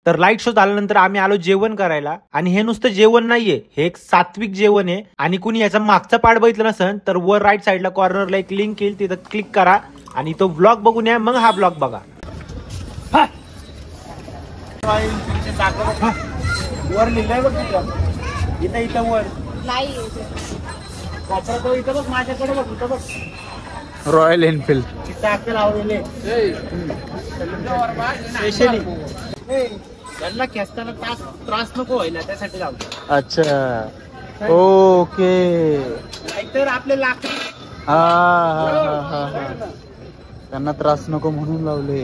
तर light show झाल्यानंतर आम्ही आलो जेवण करायला आणि हे नुसतं जेवण नाहीये, हे एक सात्विक जेवण आहे. आणि कुणी याचा मागचा पार्ट बघितला नसेल तर वर राईट साईडला कॉर्नरला एक लिंक येईल, तिथं क्लिक करा आणि तो ब्लॉग बघून या, मग हा ब्लॉग बघा. वर लिहिलंय बघ इथं इथं वर नाही इथं बघ माझ्याकडे बघ इथं बघ रॉयल एनफील्ड लावलेले स्पेशली त्यांना खेचताना त्रास नको व्हायला त्यासाठी लावतो. अच्छा ओके. नाहीतर आपले लाकडी त्यांना त्रास नको म्हणून लावले.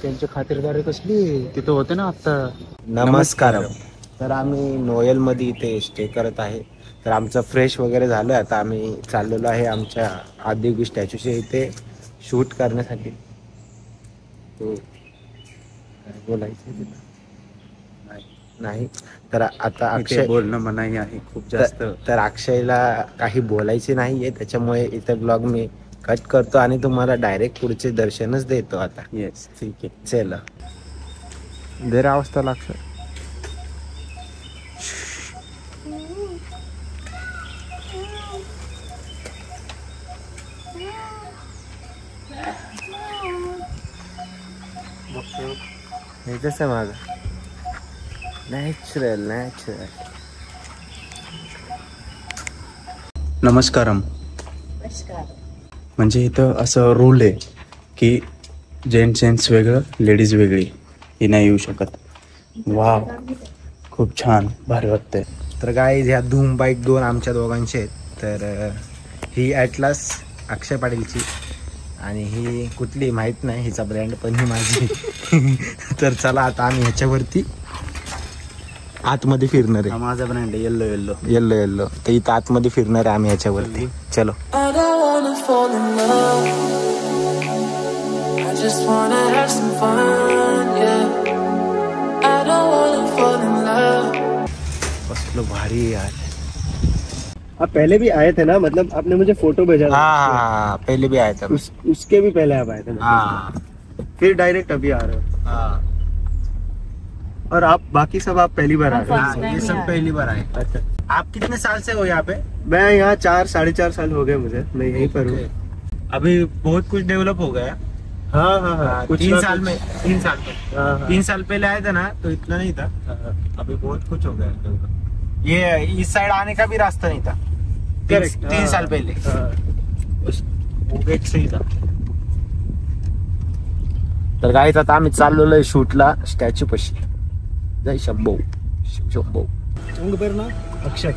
त्यांची खातिरदारी कसली तिथं होते ना आता. नमस्कार. तर आम्ही नोएल मध्ये इथे स्टे करत आहे. तर आमचं फ्रेश वगैरे झालं. आता आम्ही चाललेलो आहे आमच्या आदियोगी स्टॅच्यूच्या इथे शूट करण्यासाठी. तो बोलायचं नाही तर आता अक्षय बोलणं मनाई आहे खूप जास्त. तर अक्षयला काही बोलायचे नाहीये, त्याच्यामुळे इथे ब्लॉग मी कट करतो आणि तुम्हाला डायरेक्ट पुढचे दर्शनच देतो आता. येस ठीक आहे चला. देर अवस्था लागत. हे कसं माझं नॅचरल. नमस्कारम. म्हणजे इथं असं रूल आहे की जेंट्स वेगळं लेडीज वेगळी, ही नाही येऊ शकत. वाव खूप छान भारी वाटतंय. तर गाईज ह्या धूम बाईक 2 आमच्या दोघांचे आहेत. तर ही ॲटलास अक्षय पाटीलची आणि ही कुठली माहीत नाही, हिचा ब्रँड पण ही माझी. तर चला आता आम्ही ह्याच्यावरती आतमध्ये फिरणार आहे. माझा brand yellow yellow yellow yellow. तर इथं आतमध्ये फिरणार आहे आम्ही ह्याच्यावरती. चलो. कसलं भारी यार. आप पहले भी आए थे ना, मतलब आपने मुझे फोटो भेजा था. हाँ पहले भी आया था. उसके भी पहले आप आए थे ना. हाँ फिर डायरेक्ट अभी आ रहे हो. हाँ. और आप बाकी सब आप पहली बार आ रहे हो. ये सब पहली बार आए. अच्छा. आप कितने साल से हो यहाँ पे? मैं यहाँ 4-4.5 साल हो गए मुझे. मैं यहीं पर हूँ. अभी बहुत कुछ डेवलप हो गया. हाँ. 3 साल में 3 साल में हाँ. 3 साल पहले आए थे ना तो इतना नहीं था. अभी बहुत कुछ हो गया. ये इस साइड आने का भी रास्ता नहीं था 3 साल पहले. वो गेट सही था. तर गाईच आता आम्ही चाललेलो आहे शूटला स्टॅच्यू पशी. जय शंभो शंभो. उनका पैर ना अक्षत.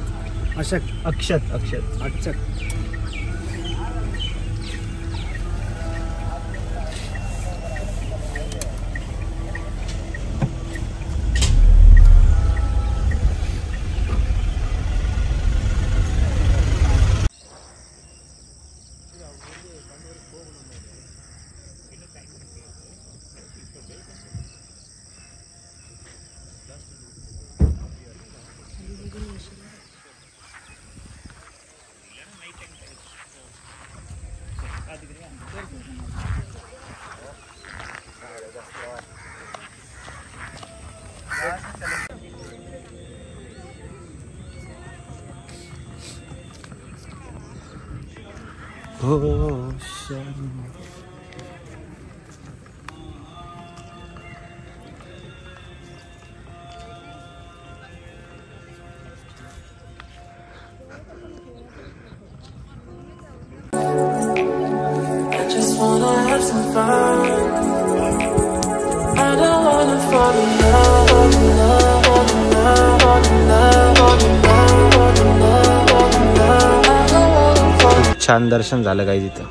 छान दर्शन झालं काही तिथं.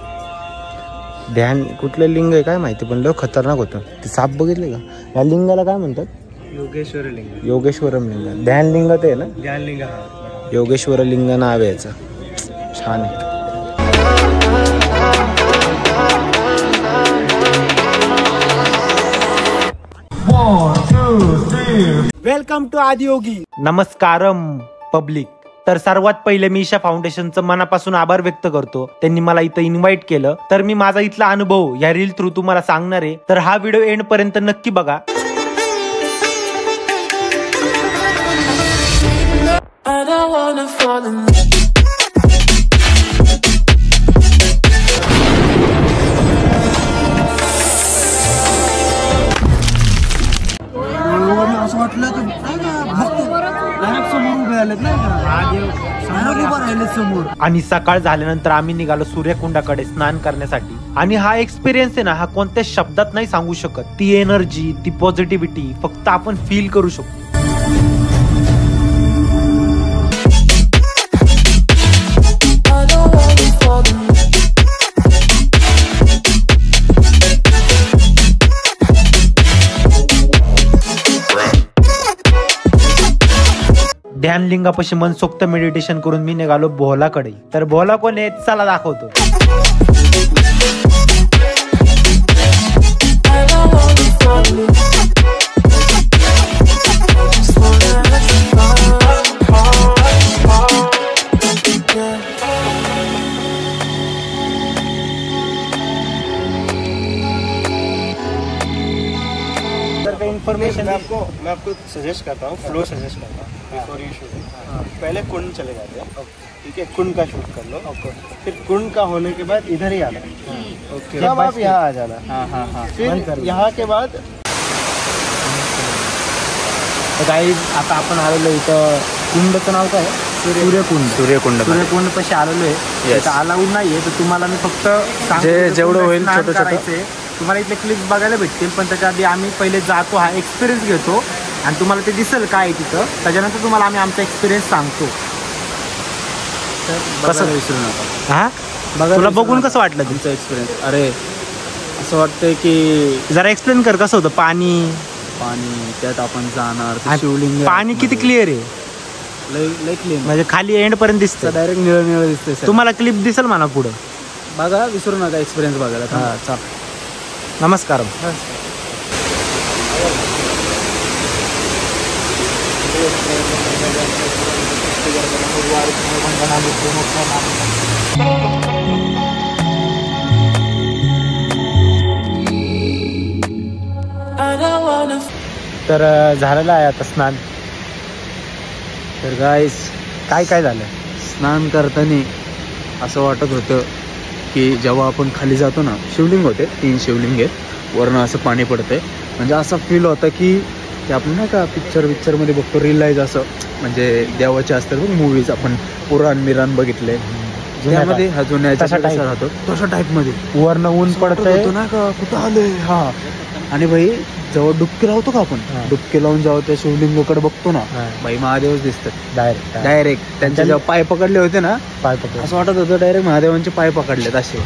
ध्यान कुठलं लिंग आहे काय माहिती, पण लय खतरनाक होतं ते. साप बघितले का? या लिंगाला काय म्हणतात? योगेश्वरम लिंग. ध्यान लिंग ते आहे ना? ध्यान लिंग. योगेश्वर लिंग नाव आहे याचं. छान आहे. Welcome to Adiyogi. नमस्कारम पब्लिक. तर सर्वात पहिले मी ईशा फाउंडेशनचं मनापासून आभार व्यक्त करतो. त्यांनी मला इथं इन्व्हाइट केलं. तर मी माझा इथला अनुभव या रील थ्रू तुम्हाला सांगणार आहे. तर हा व्हिडिओ एंड पर्यंत नक्की बघा. I don't wanna fall in असं वाटलं तर नाही का भक्त डायरेक्ट समोर उभे आलेत नाही का उभा राहिले समोर. आणि सकाळ झाल्यानंतर आम्ही निघालो सूर्यकुंडाकडे स्नान करण्यासाठी. आणि हा एक्सपिरियन्स आहे ना, हा कोणत्या शब्दात नाही सांगू शकत. ती एनर्जी, ती पॉझिटिव्हिटी फक्त आपण फील करू शकतो. ध्यानलिंगापाशी मनसोक्त मेडिटेशन करून मी निघालो भोलाकडे. तर भोला कोण आहे चला दाखवतो. इन्फॉर्मेशन मैं आपको सजेस्ट करता हूँ, फ्लो सजेस्ट करता हूँ बिफोर यू शूट. पहले कुंड चले जाते हैं, ठीक है, कुंड का शूट कर लो. फिर कुंड का होने के बाद इधर ही आना. ओके, तब आप यहाँ आ जाना. फिर यहाँ के बाद गाईज आता आपण आलेलो इथं कुंडचं नाव काय? सूर्यकुंड पाशी आलेलो आहे. इथं अलाउड नाहीये, तर तुम्हाला मी फक्त जेवढं होईल छोटं छोटं तुम्हाला इथले क्लिप्स बघायला भेटतील. पण त्याच्या आधी आम्ही पहिले जातो, हा एक्सपिरियन्स घेतो आणि तुम्हाला ते दिसेल काय तिथं. त्याच्यानंतर तुम्हाला आम्ही आमचा एक्सपिरियन्स सांगतो. कसं विसरू नका. हा बघा, तुला बघून कसं वाटलं तुमचा एक्सपिरियन्स? अरे असं वाटतंय की जरा एक्सप्लेन कर कसं होतं. पाणी त्यात आपण जाणार, शिवलिंग पाणी किती क्लिअर आहे, लय क्लीन, म्हणजे खाली एंड पर्यंत दिसतं, डायरेक्ट निळं दिसतंय. तुम्हाला क्लिप दिसेल म्हणा पुढं. बघा, विसरू नका एक्सपिरियन्स बघायला. हा चाल. नमस्कार. तर झालेलं आहे आता स्नान. तर गाईस, काय झालं स्नान करताना असं वाटत होतं की जेव्हा आपण खाली जातो ना, शिवलिंग होते, 3 शिवलिंग आहेत, वरनं असं पाणी पडतंय. म्हणजे असं फील होतं की ते आपण नाही का पिक्चरमध्ये बघतो, रिअलाइज असं, म्हणजे देवाचे असतात बघ मूवीज, आपण पुराण मिराण बघितले, त्यामध्ये हा जुन्या राहतो तशा टाईपमध्ये वरनं ऊन पडतंय ना का, कुठं आले. हा, आणि भाई जेव्हा डुबकी लावतो का आपण, डुबकी लावून जेव्हा त्या शिवलिंगाकडे बघतो ना, भाई महादेवच दिसतात डायरेक्ट. त्यांचे जेव्हा पाय पकडले होते ना, असं वाटत होतं डायरेक्ट महादेवांचे पाय पकडलेत असे.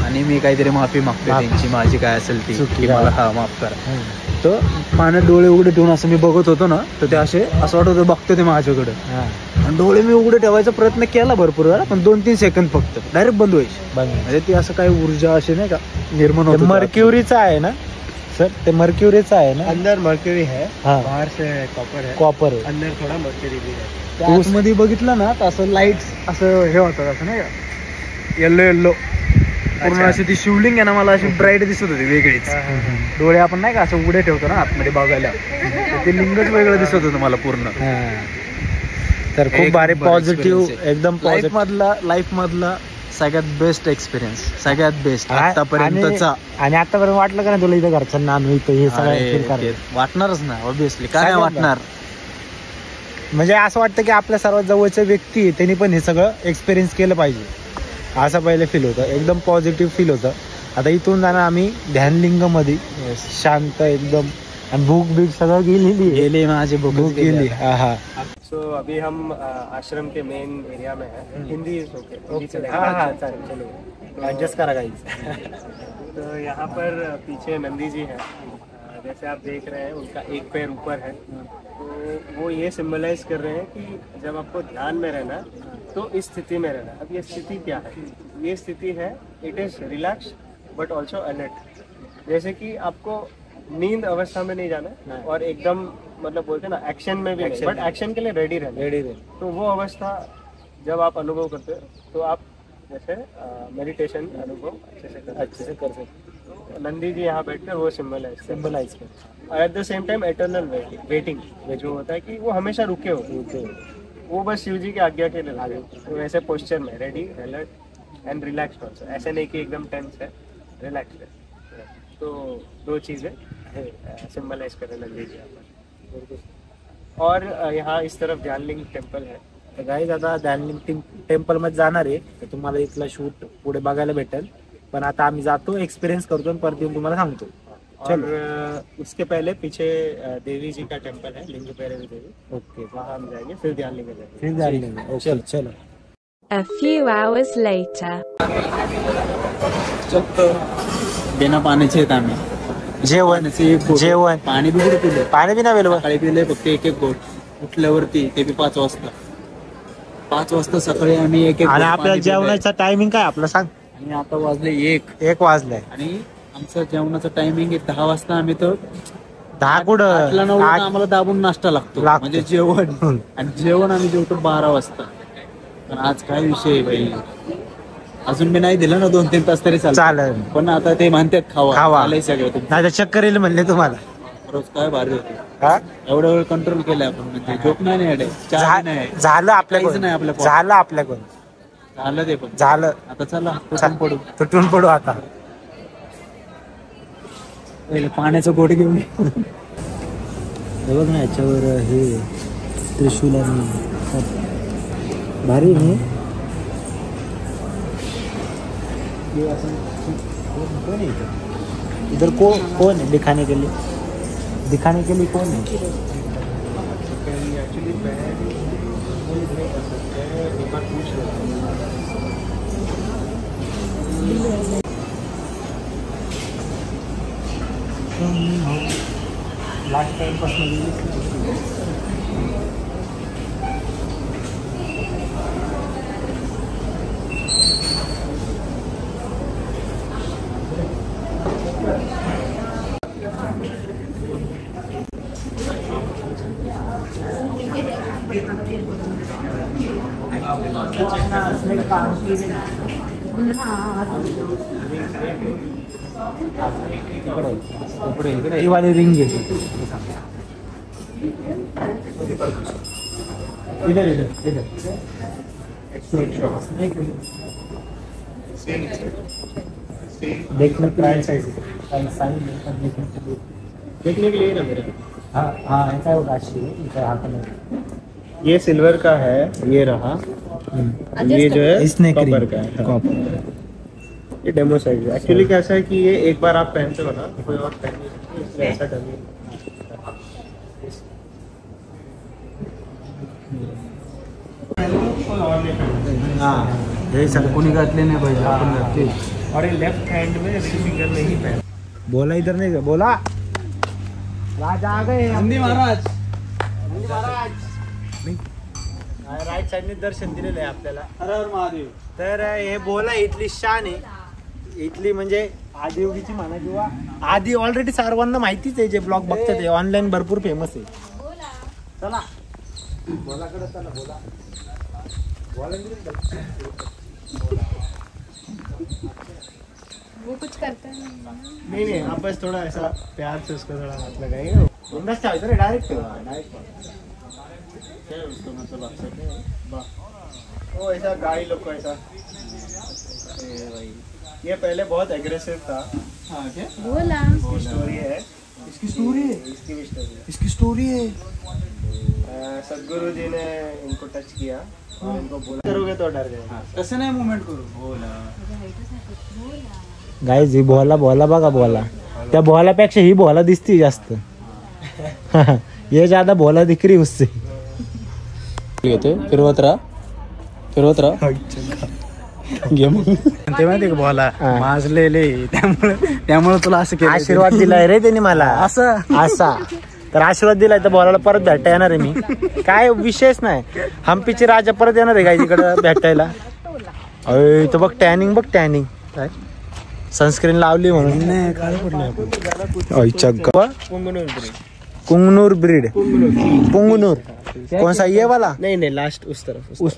आणि मी काहीतरी माफी मागतो त्यांची, माझी काय असेल ती, की मला माफ करा. तर पाण्यात डोळे उघडे ठेवून असं मी बघत होतो ना, तर ते असं वाटत होतं बघतो ते माझ्याकडे. आणि डोळे मी उघडे ठेवायचा प्रयत्न केला भरपूर वेळा, पण 2-3 सेकंद फक्त डायरेक्ट बंद व्हायची. म्हणजे ती असं काही ऊर्जा अशी नाही का निर्माण होत. मर्क्युरीचं आहे ना सर, ते मर्क्युरीचं आहे ना. अंदर मर्क्यूरी है, बाहर से कॉपर है, अंदर थोड़ा मर्क्यूरी भी है. ऊसमध्ये बघितलं ना तर असं लाईट असं हे होतं, असं नाही का, येल्लो पूर्ण अशी ती शिवलिंग आहे ना, मला अशी ब्राईट दिसत होती वेगळीच. डोळे आपण नाही का असं उघडे ठेवतो ना आतमध्ये बघायला, ते लिंगच वेगळं दिसत होतं मला पूर्ण. तर खूप भारी पॉझिटिव्ह, एकदम लाईफ मधला सगळ्यात बेस्ट एक्सपिरियन्स, सगळ्यात बेस्ट आतापर्यंतचा. आणि आतापर्यंत वाटलं का ना तुला इथं घरच्यांना आणू इथं हे सगळं? वाटणारच ना, ऑब्विसली, काय नाही वाटणार. म्हणजे असं वाटतं की आपल्या सर्वात जवळच्या व्यक्ती आहे, त्यांनी पण हे सगळं एक्सपिरियन्स केलं पाहिजे, असं पहिले फील होतं. एकदम पॉझिटिव्ह फील होतं. आता इथून जाणार आम्ही ध्यानलिंग मध्ये, शांत एकदम. आणि भूक बीक सगळं गेली माझी भूक गेली. हा. सो अभी हम आश्रम के मेन एरिया में हैं. हिंदी चलेगा, चलो एडजस्ट करा गाइस. तो यहाँ पर पीछे नंदी जी हैं, जैसे आप देख रहे हैं उनका एक पैर ऊपर है. तो वो ये सिंबलाइज कर रहे हैं कि जब आपको ध्यान में रहना तो इस स्थिति में रहना. अब ये स्थिति क्या है? ये स्थिति है, it is relax but also alert. जैसे कि आपको नींद अवस्था में नहीं जाना और एकदम मतलब बोलते हैं ना एक्शन में भी नहीं, बट एक्शन के लिए रेडी रहना. तो वो अवस्था जब आप अनुभव करते हो तो आप जैसे मेडिटेशन अनुभव अच्छे से कर सकते हो. नंदी जी यहाँ बैठते हैं, वो सिंबलाइज करते हैं। At the same time eternal waiting जो होता है कि वो हमेशा रुके होते हैं, वो बस शिव जी की आज्ञा के लिए लगे, तो ऐसे पोस्चर में ready, alert end relaxed also, ऐसे नहीं कि एकदम टेंस है, रिलैक्स्ड है। तो दो चीज़ें सिंबलाइज कर रहे नंदी जी यहाँ पर। और यहाँ इस तरफ ध्यानलिंग टेम्पल है। तर गाईज आता ध्यानलिंग टेम्पल मध्ये जाणार आहे, तर तुम्हाला इथला शूट पुढे बघायला भेटेल, पण आता आम्ही जातो, एक्सपिरियन्स करतो आणि परत येऊन तुम्हाला सांगतो। और उसके पहले पीछे देवी जी का टेम्पल है, लिंग भैरवी देवी, ओके, वहाँ हम जाएंगे, फिर ध्यानलिंग जाएंगे। फिर ध्यानलिंग, चलो चलो। A few hours later. बिना पाण्याचे आहेत आम्ही, जेवण जेवण पाणी बी कुठे पिलं, पाणी बी नाही वेळ सकाळी पिले फक्त एक घोट, उठल्यावरती ते बी 5 वाजता, 5 वाजता सकाळी आम्ही एक आणि आपल्या जेवणाचा टायमिंग काय आपलं सांग। आणि आता वाजले 1 वाजलाय आणि आमचं जेवणाचं टायमिंग आहे 10 वाजता, आम्ही तर 10 कुठं 8 आम्हाला दाबून नाश्ता लागतो म्हणजे जेवण, आणि जेवण आम्ही जेवतो 12 वाजता। पण आज काय विषय आहे भाई, अजून मी नाही दिलं ना 2-3 तास तरी चालेल, पण आता ते म्हणतात खावा आलंय सगळं, नाही तर चक्कर येईल म्हणले तुम्हाला। रोज काय भारी होते, हा एवढा वेळ कंट्रोल केलाय आपण, म्हणजे झोप नाही अडे, चहा नाही, झालं आपल्याकडून, नाही आपल्या झालं आपल्याकडून, झालं ते पण झालं, आता चला तुटून पडू, तुटून पडू आता। पाण्याचं गोट घेऊन बघ ना याच्यावर हे त्रिशूल आणि भारी नाही इधर कौन है दिखाने के लिए कौन है? लास्ट टाइम इकडे वाली रिंग आहे इधर इधर इधर देखने के लिए ना मेरे, हाँ हाँ ऐसा होगा अच्छी ये सिल्वर का है, ये रहा, ये जो है स्नेक कॉपर का है, ये डेमो साइज है। एक्चुअली कैसा है कि ये एक बार आप पहनते हो ना, कोई और पहन नहीं सकते, इसलिए ऐसा डमी। हाँ यही सब कोणी घातले नाही पाहिजे, आपण घातले। और ये लेफ्ट हैंड में रिंग फिंगर में ही पहन। बोला इधर नहीं बोला, राजा आ गए नंदी महाराज, राईट साईडने दर्शन दिलेलं आहे आपल्याला। हर हर महादेव। तर हे बोला इथली शान आहे, इथली म्हणजे आदियोगीची म्हणा किंवा आधी ऑलरेडी सर्वांना माहितीच आहे, जे ब्लॉग बघतात ते ऑनलाईन भरपूर फेमस आहे। चला बोलाकडे चला, बोला वो कुछ करता है नहीं, आप बस थोड़ा ऐसा प्यार से उसको थोड़ा हाथ लगाइए, डायरेक्ट उसको मतलब वो ऐसा गाड़ी लोग को ऐसा। ये पहले बहुत एग्रेसिव था। हाँ क्या बोला इसकी स्टोरी है, इसकी स्टोरी है, इसकी भी स्टोरी है। इसकी स्टोरी है। सदगुरु जी ने इनको टच किया और इनको बोला करोगे तो डर गए। कसं नाही मुवमेंट करू, बोला गाईज ही बोला बोला बघा, बोला त्या बोलापेक्षा ही बोला दिसती जास्त। ये ज्यादा बोला दिख रही उससे। फिरवत राहा ते माहिती का बोला माजलेले, त्यामुळे तुला असं केलं, आशीर्वाद दिलाय रे त्यांनी मला, असं असा तर आशीर्वाद दिलाय, तर बोलायला परत भेटता येणार आहे मी, काय विशेष नाही। हम्पीचे राजा परत येणार आहे गाई तिकडे भेटायला। अय तर बघ टॅनिंग, बघ टॅनिंग, काय सनस्क्रीन लावली म्हणून नाही काय पडलं आपण। अच्छा कुंगनूर ब्रीड, पुंगनूर कौन सा ये वाला? नहीं लास्ट उस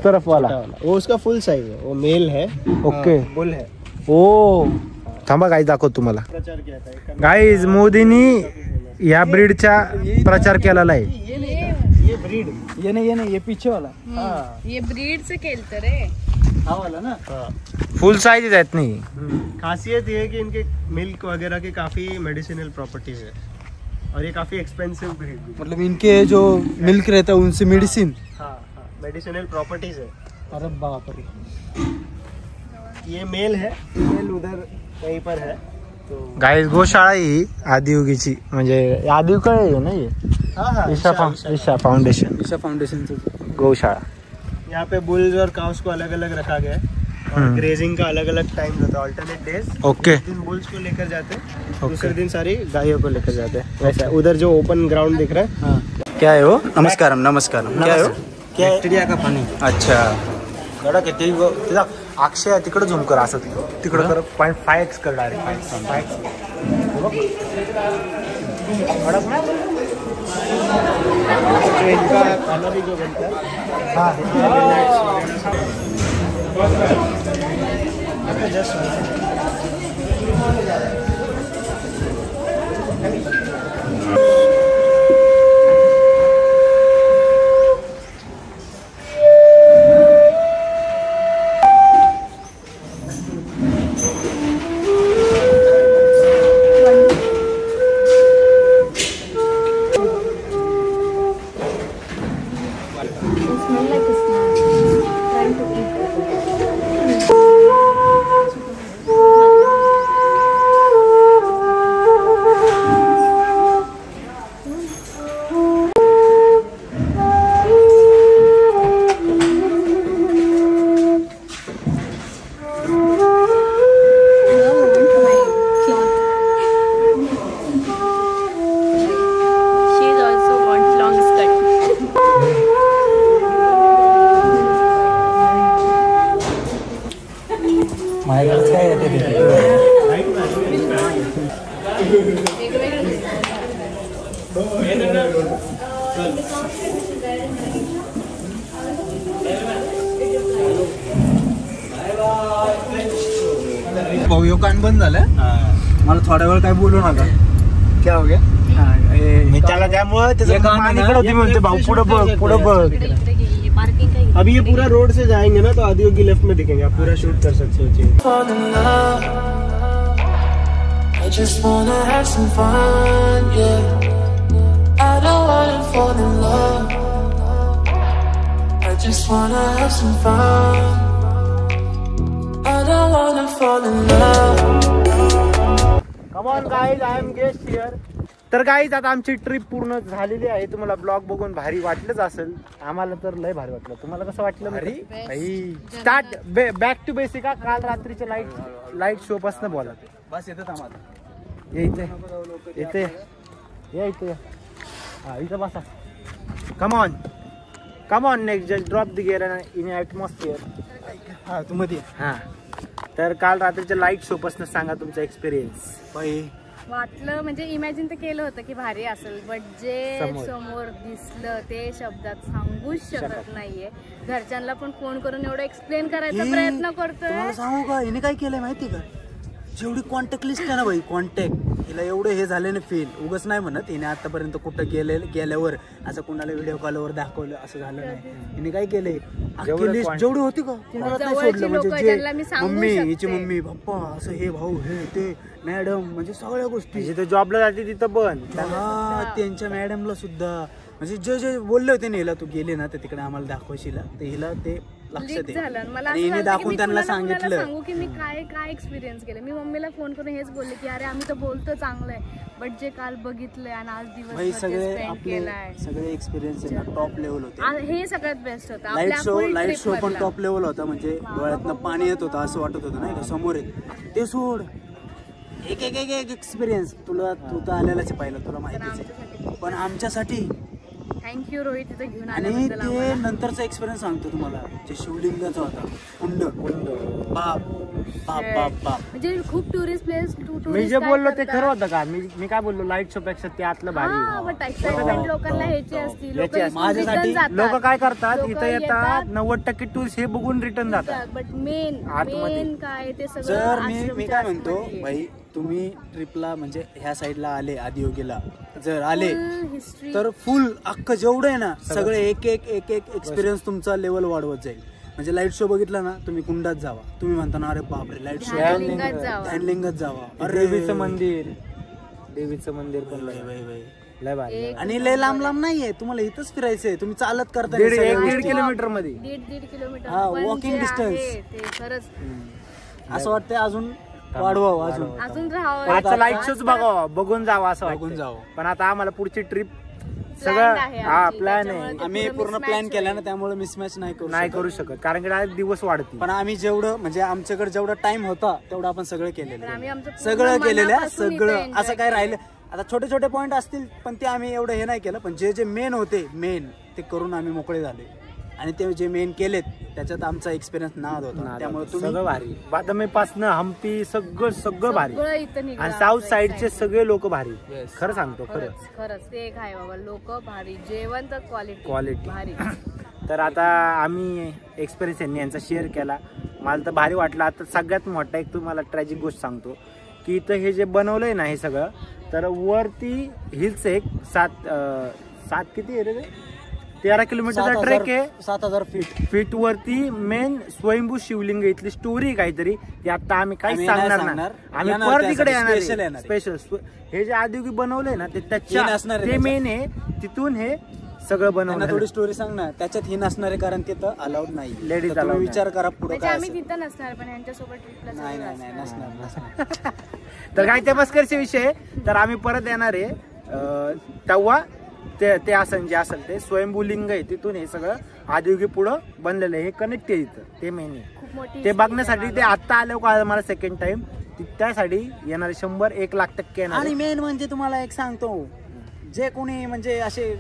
तरफ वाला वो उसका फुल साइज है, वो मेल है। ओके बुल है। ओ थांबा गाईज दाखवतो तुम्हाला. प्रचार किया था एक गाईज मोदींनी या ब्रीडचा प्रचार केलेला आहे. ये ब्रीड ये नहीं ये पीछे वाला. ये ब्रीड से खेलते रे. हा वाला ना. फुल साइज आहेत नाही. खासियत ये है कि इनके मिल्क वगैरह की काफी मेडिसिनल प्रॉपर्टीज है और ये काफी एक्सपेंसिव ब्रीड. मतलब इनके जो मिल्क रहता है उनसे मेडिसिन. हाँ मेडिसिनल प्रॉपर्टीज है. अरे बाप रे. ये मेल है, फीमेल उधर कहीं पर है. तो गाईज गोशाळा ही आदियोगीची म्हणजे आदियोग आहे ना ये. हाँ ईशा फाउंडेशन ईशा फाउंडेशन से गौशाळा. यहाँ पे बुल्स और काउस को अलग अलग रखा गया है और ग्रेजिंग का अलग अलग टाइम होता है. Alternate days. ओके. एक दिन बुल्स को लेकर जाते हैं, दूसरे दिन सारी गायों को लेकर जाते हैं. वैसा उधर जो ओपन ग्राउंड दिख रहा है. हाँ. क्या है वो? नमस्कारम नमस्कारम. क्या है वो? क्या बैक्टीरिया का पाणी. अच्छा कडक आहे ते. अक्षय तिकडे झूम कर असं तिकडे कर. 0.5x कर डायरेक्ट. 5x कडक ना. जो इनका खाना भी जो बनता है. हाँ भाऊ यो कान बंद झालं. मला थोड्या वेळ काय बोलू नका. क्या हो गया? मी त्याला त्यामुळे भाऊ पुढे बघ. अभी ये पूरा रोड से जाएंगे ना तो आदियोगी लेफ्ट में दिखेंगे. आप पूरा शूट कर सकते हो. fall in love. I just wanna have some fun, yeah. I don't wanna fall in love. I just wanna have some fun. I don't wanna fall in love. Come on guys, I am guest here. तर guys आता आमची trip पूर्ण झालेली आहे. तुम्हाला blog बघून भारी वाटलंच असेल. आम्हाला तर लय भारी वाटलं. तुम्हाला कसं वाटलं? भारी. Start back to basic. काल रात्रीच्या लाईट शो पासून बोला. बस येतात आम्हाला. ये इथे हा इथं बसा. Come on next just drop the gear in atmosphere. हा तू मध्ये. हा तर काल रात्रीच्या लाईट शो पासून सांगा तुमचा एक्सपिरियन्स. वाटलं म्हणजे इमॅजिन तर केलं होतं की भारी असेल, बट जे समोर दिसलं ते शब्दात सांगूच शकत नाहीये. घरच्यांना पण फोन करून एवढं एक्सप्लेन करायचा प्रयत्न करतोय. तुम्हाला सांगू का हिने काय केलंय माहिती का? जेवढी कॉन्टॅक्ट लिस्ट आहे ना भाई, कॉन्टॅक्ट हिला एवढं हे झाल्याने फील उगच नाही म्हणत. हिने आतापर्यंत कुठं गेल्यावर असं कुणाला व्हिडिओ कॉलवर दाखवलं असं झालं नाही. हिने काय केलंय, लिस्ट जेवढी होती का कुणाला नाही सोडलं. म्हणजे मम्मी, हिची मम्मी, पप्पा, असं हे भाऊ, हे ते मॅडम, म्हणजे सगळ्या गोष्टी. जिथे जॉबला जाते तिथं पण त्यांच्या मॅडमला सुद्धा म्हणजे जे बोलले होते ना हिला तू गेले ना तर तिकडे आम्हाला दाखवशील, तर हिला ते लक्षात झालं. मला हिने दाखवून त्यांना सांगितलं सांगू की मी काय एक्सपिरियन्स केलं. मी मम्मीला फोन करून हेच बोलले की अरे आम्ही तर बोलतो चांगलं आहे, बट जे काल बघितलंय आणि आज दिवस सगळे आपले सगळे एक्सपिरियन्स टॉप लेवल होते. हे सगळ्यात बेस्ट होतं. लाईट शो पण टॉप लेवल होता. म्हणजे डोळ्यातनं पाणी येत होतं, असं वाटत होतं नाही का समोर येत. ते सोड एक एक्सपिरियन्स तुला, तू तर आलेलाच पाहिलं, तुला माहितीच आहे. पण आमच्यासाठी थँक्यू रोहित तिथं घेऊन आणि ते नंतरचा एक्सपिरियन्स सांगतो तुम्हाला. जे शिवलिंगाचा होता कुंड बाप, म्हणजे खूप टुरिस्ट प्लेस. मी जे बोललो ते खरं होतं का? मी काय बोललो, लाईट शो पेक्षा ते आतलं भारी. एक्साइटमेंट लोकांना ह्याची असती. माझ्यासाठी लोक काय करतात, इथं येतात 90% टूरिस्ट हे बघून रिटर्न जातात. बट मेन काय ते जर सगळं. मी काय म्हणतो भाई, तुम्ही ट्रिपला म्हणजे ह्या साईडला आले, आदियोगीला जर आले हिस्ट्री तर फुल अख्खं जेवढं आहे ना सगळे एक एक्सपिरियन्स तुमचा लेवल वाढवत जाईल. म्हणजे लाईट शो बघितला ना, तुम्ही कुंडात जावा, तुम्ही म्हणता ना अरे बापरे लाईट शो, हँडलिंगच जावा. अरे देवीचं मंदिर पण लय भारी. आणि लय लांब नाहीये, तुम्हाला इथंच फिरायचंय. तुम्ही चालत करता 1.5 किलोमीटर मध्ये, 1.5 किलोमीटर वॉकिंग डिस्टन्स. असं वाटतंय अजून वाढवावं, अजून राहावं. आजचा लाईट शोच बघावा, बघून जावा असं बघून जावं. पण आता आम्हाला पुढची ट्रिप सगळं प्लॅन आहे. आम्ही पूर्ण प्लॅन केला ना, त्यामुळे मिसमॅच नाही करू शकत, कारण की डायरेक्ट दिवस वाढतील. पण आम्ही जेवढं म्हणजे आमच्याकडे जेवढा टाइम होता तेवढं आपण सगळं केलेलं आहे. सगळं असं काय राहिलं. आता छोटे छोटे पॉइंट असतील पण ते आम्ही एवढं हे नाही केलं. पण जे मेन होते ते करून आम्ही मोकळे झाले. आणि ते जे मेन केलेत त्याच्यात आमचा एक्सपिरियन्स नाद होता. त्यामुळे सगळं भारी. बादामीपासनं हम्पी सगळं भारी. आणि साऊथ साईडचे सगळे लोक भारी. खरं सांगतो, खरंच ते एक आहे बाबा, लोक भारी, जेवण तर क्वालिटी भारी. तर आता आम्ही एक्सपिरियन्स यांचा शेअर केला, मला तर भारी वाटलं. आता सगळ्यात मोठा एक तुम्हाला ट्रॅजिक गोष्ट सांगतो की इथं हे जे बनवलंय ना हे सगळं, तर वरती हिल्स एक 7 किती आहे रे, 13 किलोमीटरचा ट्रेक आहे. 7000 फीट वरती मेन स्वयंभू शिवलिंग. इथली स्टोरी काहीतरी ती आता आम्ही काही सांगणार नाही. आम्ही परत इकडे येणार स्पेशल. हे जे आदियोगी बनवलंय ना ते त्याच्या ते मेन आहे, तिथून हे सगळं बनवलं. थोडी स्टोरी सांग ना. त्याच्यात ही नसणार आहे कारण तिथं अलाउड नाही. लेडीज विचार करा पुढे काय. आम्ही तिथं नसणार पण यांच्यासोबत ट्रिपला नाही नसणार. तर काय ते मस्करचे विषय. तर आम्ही परत येणार आहे तेव्हा ते असं जे असेल ते स्वयंभू लिंग आहे, तिथून हे सगळं आदियोगी पुढं बनलेलं आहे. हे कनेक्ट आहे इथं, ते मेन आहे. ते बघण्यासाठी ते आत्ता आलं का मला सेकंड टाइम, त्यासाठी येणारे 100-1 लाख टक्के येणार. आणि मेन म्हणजे तुम्हाला एक सांगतो, जे कोणी म्हणजे असे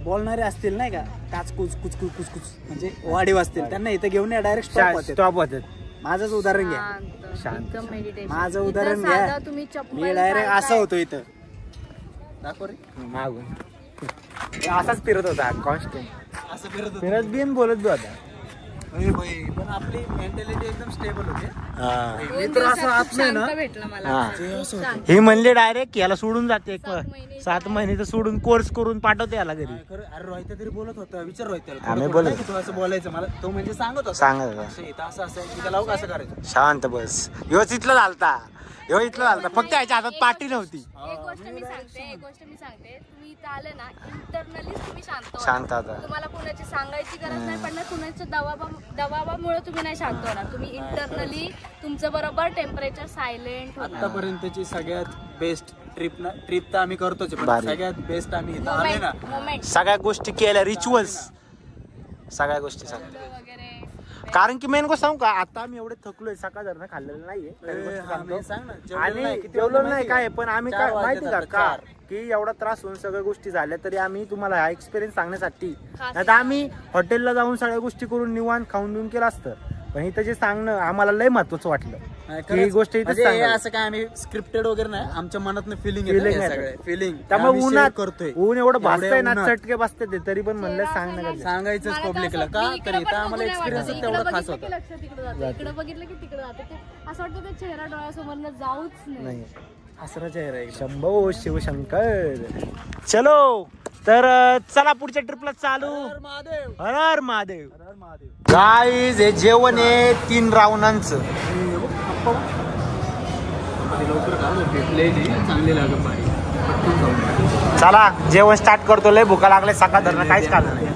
बोलणारे असतील नाही का, काचकुच कुचकुच म्हणजे वाढीव असतील, त्यांना इथं घेऊन या डायरेक्ट स्टॉप होतात. माझंच उदाहरण घ्या. माझं उदाहरण घ्या. मी डायरेक्ट असं होतो इथं. दाखव रे मागून असाच फिरत होता कॉन्स्टंट. असं फिरत बिन बोलत बी होता. पण आपली मेंटॅलिटी एकदम स्टेबल होती. मित्र असं आत ना भेटला मला. हे म्हणले डायरेक्ट याला सोडून जाते 7 महिने तर सोडून कोर्स करून पाठवते याला घरी. अरे रोहित तरी बोलत होता, विचार रोहित आम्ही बोलत तू असं बोलायचं मला. तो म्हणजे सांगत असं त्याला कसं करायचं. शांत बस. व्यवस्थितलं झालता फक्त याच्या हातात पाठी नव्हती. एक गोष्ट मी सांगते, तुम्ही इथं आले ना, इंटरनली तुम्ही शांत होता. तुम्हाला कुणाची सांगायची गरज नाही पडणार. कुणाच्या दबावामुळे तुम्ही नाही शांत होणार. तुम्ही इंटरनली तुमचं बरोबर टेम्परेचर सायलेंट. आतापर्यंतची सगळ्यात बेस्ट ट्रिप तर आम्ही करतोच, सगळ्यात बेस्ट आम्ही इथं आले ना, सगळ्या गोष्टी केल्या, रिच्युअल्स सगळ्या गोष्टी सांगतो. कारण की मेन गोष्ट सांगू का, आता आम्ही एवढे थकलोय, सकाळ धरणं खाल्लेलं नाहीये आणि जेवलं नाही काय. पण आम्ही काय माहिती का की एवढा त्रास होऊन सगळ्या गोष्टी झाल्या तरी आम्ही तुम्हाला हा एक्सपिरियन्स सांगण्यासाठी, आता आम्ही हॉटेलला जाऊन सगळ्या गोष्टी करून निवांत खाऊन देऊन केलं असतं. पण इथं जे सांगणं आम्हाला लय महत्वाचं वाटलं की ही गोष्ट असं काय आम्ही स्क्रिप्टेड वगैरे नाही, आमच्या मनातनं फिलिंग. त्यामुळे उन्हात करतोय, ऊन एवढं भासतंय ना, चटके बसते ते तरी पण म्हणलं सांगायचंच पब्लिकला का, तर इथं आम्हाला एक्सपिरियन्स तेवढा खास होता. इकडे बघितलं की तिकडे जाते, असं वाटतं ते चेहरा डोळ्यासमोर जाऊच नाही. हसरा चेहरा आहे. शंभो शिवशंकर. चलो तर चला पुढच्या ट्रिपला चालू. हर हर महादेव. गाईज हे जेवण आहे 3 राऊंडांचं. चला जेवण स्टार्ट करतो. लय भुका लागले, सकाळ धरणं काहीच खाल्लं नाही.